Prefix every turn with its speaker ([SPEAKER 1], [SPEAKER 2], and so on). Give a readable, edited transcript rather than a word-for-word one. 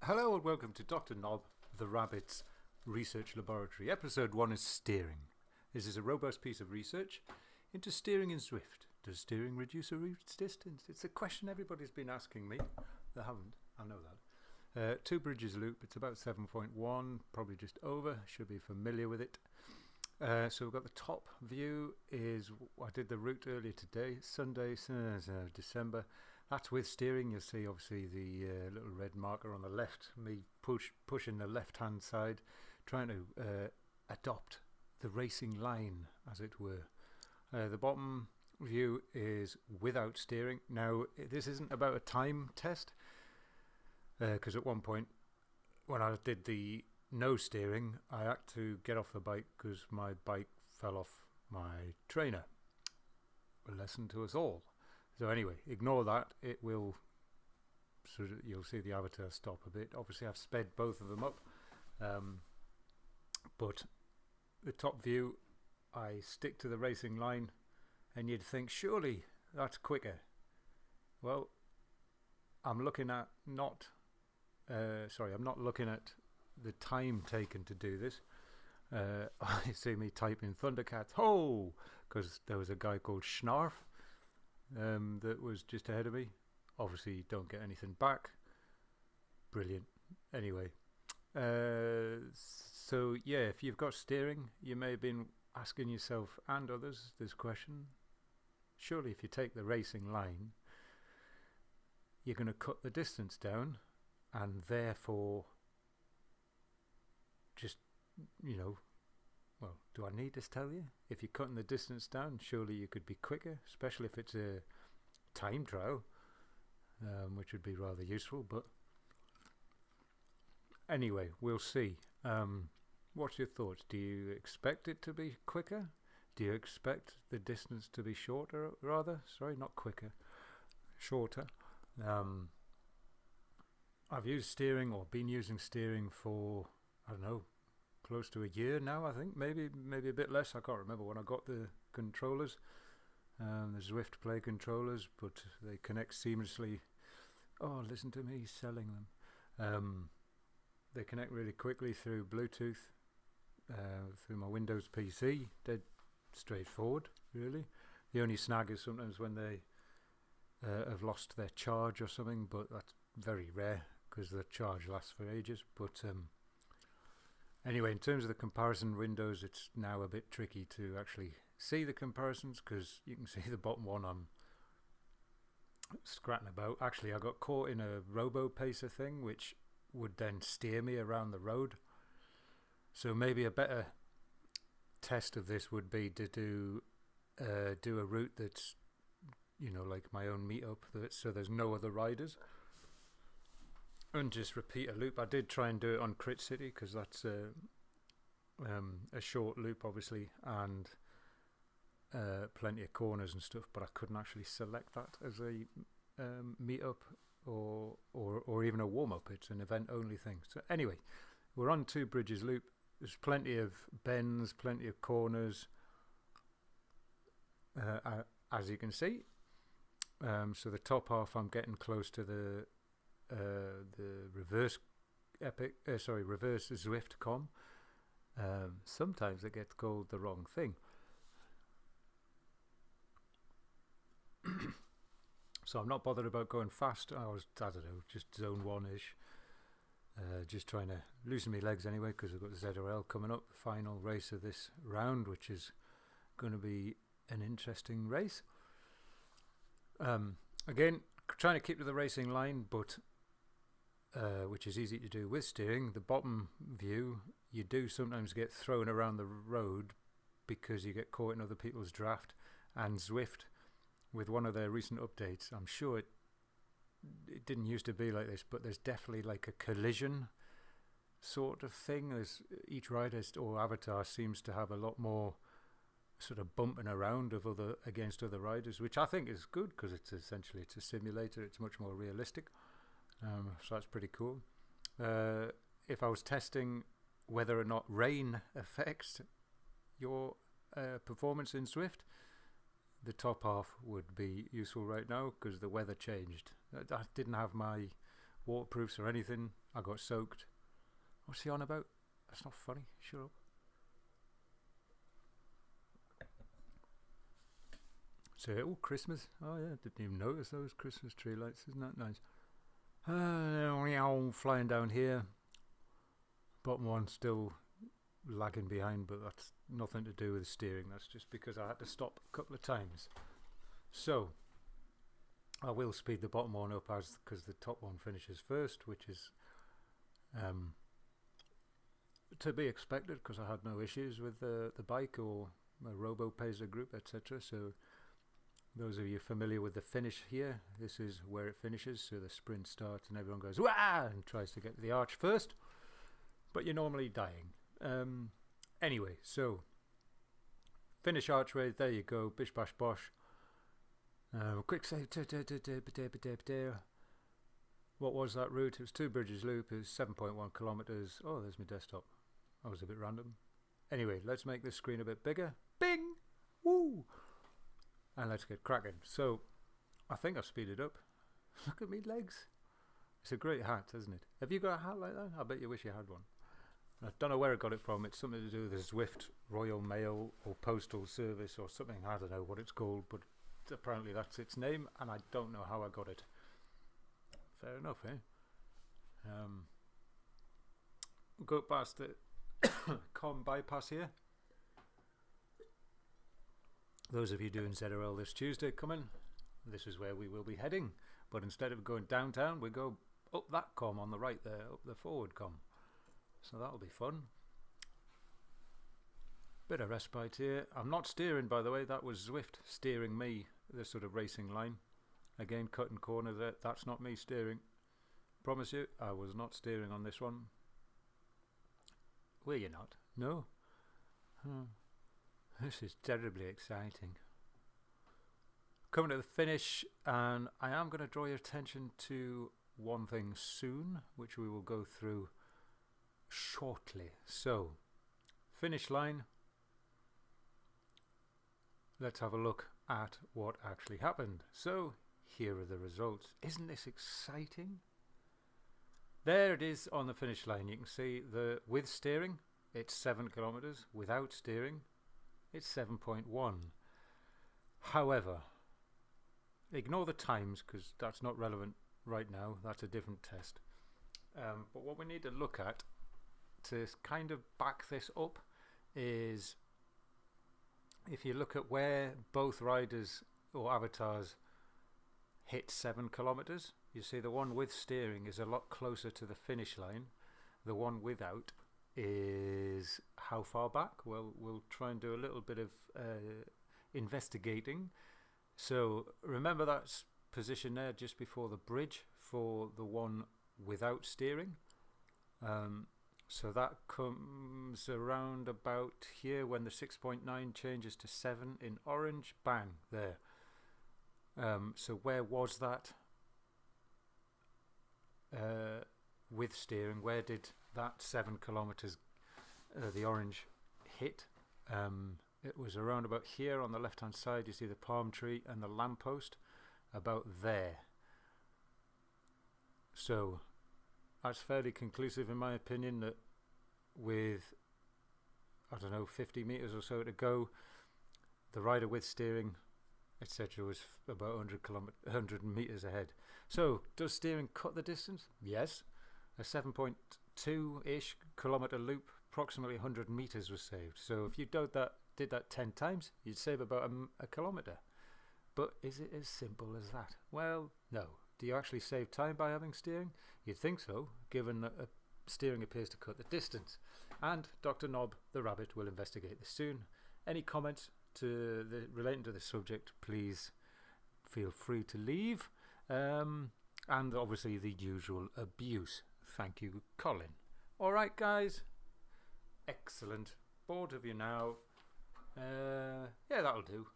[SPEAKER 1] Hello and welcome to Dr. Nob the Rabbit's Research Laboratory. Episode 1 is steering. This is a robust piece of research into steering in Zwift. Does steering reduce a route's distance? It's a question everybody's been asking me. They haven't, I know that. 2 bridges loop, it's about 7.1, probably just over, should be familiar with it. So we've got the top view is, I did the route earlier today, Sunday, December. That's with steering. You'll see obviously the little red marker on the left, me pushing the left hand side, trying to adopt the racing line, as it were. The bottom view is without steering. Now this isn't about a time test, because at one point when I did the no steering, I had to get off the bike because my bike fell off my trainer. A lesson to us all. So anyway, ignore that. It will, you'll see the avatar stop a bit. Obviously I've sped both of them up, but the top view, I stick to the racing line, and you'd think surely that's quicker. Well, I'm looking at I'm not looking at the time taken to do this. I see me type in Thundercats, ho, because there was a guy called Schnarf that was just ahead of me. Obviously you don't get anything back. Brilliant. Anyway, so yeah, if you've got steering, you may have been asking yourself and others this question. Surely if you take the racing line, you're going to cut the distance down, and therefore just, well, do I need to tell you? If you're cutting the distance down, surely you could be quicker, especially if it's a time trial, which would be rather useful. But anyway, we'll see. What's your thoughts? Do you expect it to be quicker? Do you expect the distance to be shorter, rather? Sorry, not quicker, shorter. I've used steering, or been using steering for, I don't know, close to a year now, I think. Maybe a bit less. I can't remember when I got the controllers, the Zwift Play controllers, but they connect seamlessly. Oh, listen to me selling them. They connect really quickly through Bluetooth, through my Windows PC. They're straightforward, really. The only snag is sometimes when they have lost their charge or something, but that's very rare because the charge lasts for ages. But anyway, in terms of the comparison windows, it's now a bit tricky to actually see the comparisons, because you can see the bottom one I'm scratching about. Actually, I got caught in a robo-pacer thing, which would then steer me around the road. So maybe a better test of this would be to do a route that's, like my own meetup, so there's no other riders, and just repeat a loop. I did try and do it on Crit City, because that's a short loop obviously, and plenty of corners and stuff, but I couldn't actually select that as a meetup or even a warm-up. It's an event only thing. So anyway, we're on 2 bridges loop. There's plenty of bends, plenty of corners, as you can see. So the top half, I'm getting close to the reverse reverse Zwift com. Sometimes it gets called the wrong thing. So I'm not bothered about going fast. I don't know, just zone 1-ish. Just trying to loosen my legs anyway, because I've got the ZRL coming up, the final race of this round, which is going to be an interesting race. Again, trying to keep to the racing line, but which is easy to do with steering. The bottom view, you do sometimes get thrown around the road because you get caught in other people's draft. And Zwift, with one of their recent updates, I'm sure it didn't used to be like this, but there's definitely like a collision sort of thing. There's each rider or avatar seems to have a lot more sort of bumping around against other riders, which I think is good, because it's a simulator. It's much more realistic. So that's pretty cool. If I was testing whether or not rain affects your performance in Zwift, the top half would be useful right now, because the weather changed. I didn't have my waterproofs or anything. I got soaked. What's he on about? That's not funny. Shut up. So, oh, Christmas. Oh, yeah, didn't even notice those Christmas tree lights. Isn't that nice? Flying down here. Bottom one still lagging behind, but that's nothing to do with steering. That's just because I had to stop a couple of times. So, I will speed the bottom one up because the top one finishes first, which is to be expected because I had no issues with the bike or my Robo Pacer group, etc. So, those of you familiar with the finish here, this is where it finishes. So the sprint starts and everyone goes wah and tries to get to the arch first, but you're normally dying. Anyway, so finish archway, there you go, bish bash bosh. Quick save. What was that route? It was 2 bridges loop. It was 7.1 kilometers. Oh, there's my desktop. That was a bit random. Anyway, let's make this screen a bit bigger. Bing! Woo! And let's get cracking. So, I think I've speeded up. Look at me legs. It's a great hat, isn't it? Have you got a hat like that? I bet you wish you had one. I don't know where I got it from. It's something to do with the Zwift Royal Mail or Postal Service or something. I don't know what it's called, but apparently that's its name, and I don't know how I got it. Fair enough, eh? Go past the Com bypass here. Those of you doing ZRL this Tuesday coming, this is where we will be heading. But instead of going downtown, we go up that com on the right there, up the forward com. So that'll be fun. Bit of respite here. I'm not steering, by the way. That was Zwift steering me, the sort of racing line. Again, cutting corner there. That's not me steering. Promise you, I was not steering on this one. Were you not? No? This is terribly exciting. Coming to the finish, and I am going to draw your attention to one thing soon, which we will go through shortly. So, finish line. Let's have a look at what actually happened. So, here are the results. Isn't this exciting? There it is on the finish line. You can see the with steering, it's 7 kilometers. Without steering, it's 7.1. However, ignore the times because that's not relevant right now. That's a different test. But what we need to look at to kind of back this up is if you look at where both riders or avatars hit 7 kilometers, you see the one with steering is a lot closer to the finish line. The one without is how far back? Well, we'll try and do a little bit of investigating. So remember that position there just before the bridge for the one without steering. So that comes around about here when the 6.9 changes to 7 in orange. Bang, there. So where was that with steering? Where did that 7 kilometers, the orange, hit? It was around about here on the left hand side. You see the palm tree and the lamppost, about there. So that's fairly conclusive in my opinion that with, I don't know, 50 meters or so to go, the rider with steering, etc., was about 100 meters ahead. So does steering cut the distance? Yes. A 7.2-ish kilometer loop, approximately 100 meters was saved. So if you did that 10 times, you'd save about a kilometer. But is it as simple as that? Well, no. Do you actually save time by having steering? You'd think so, given that steering appears to cut the distance. And Dr. Nob the Rabbit will investigate this soon. Any comments relating to the subject, please feel free to leave. And obviously the usual abuse. Thank you, Colin. Alright, guys. Excellent. Bored of you now. Yeah, that'll do.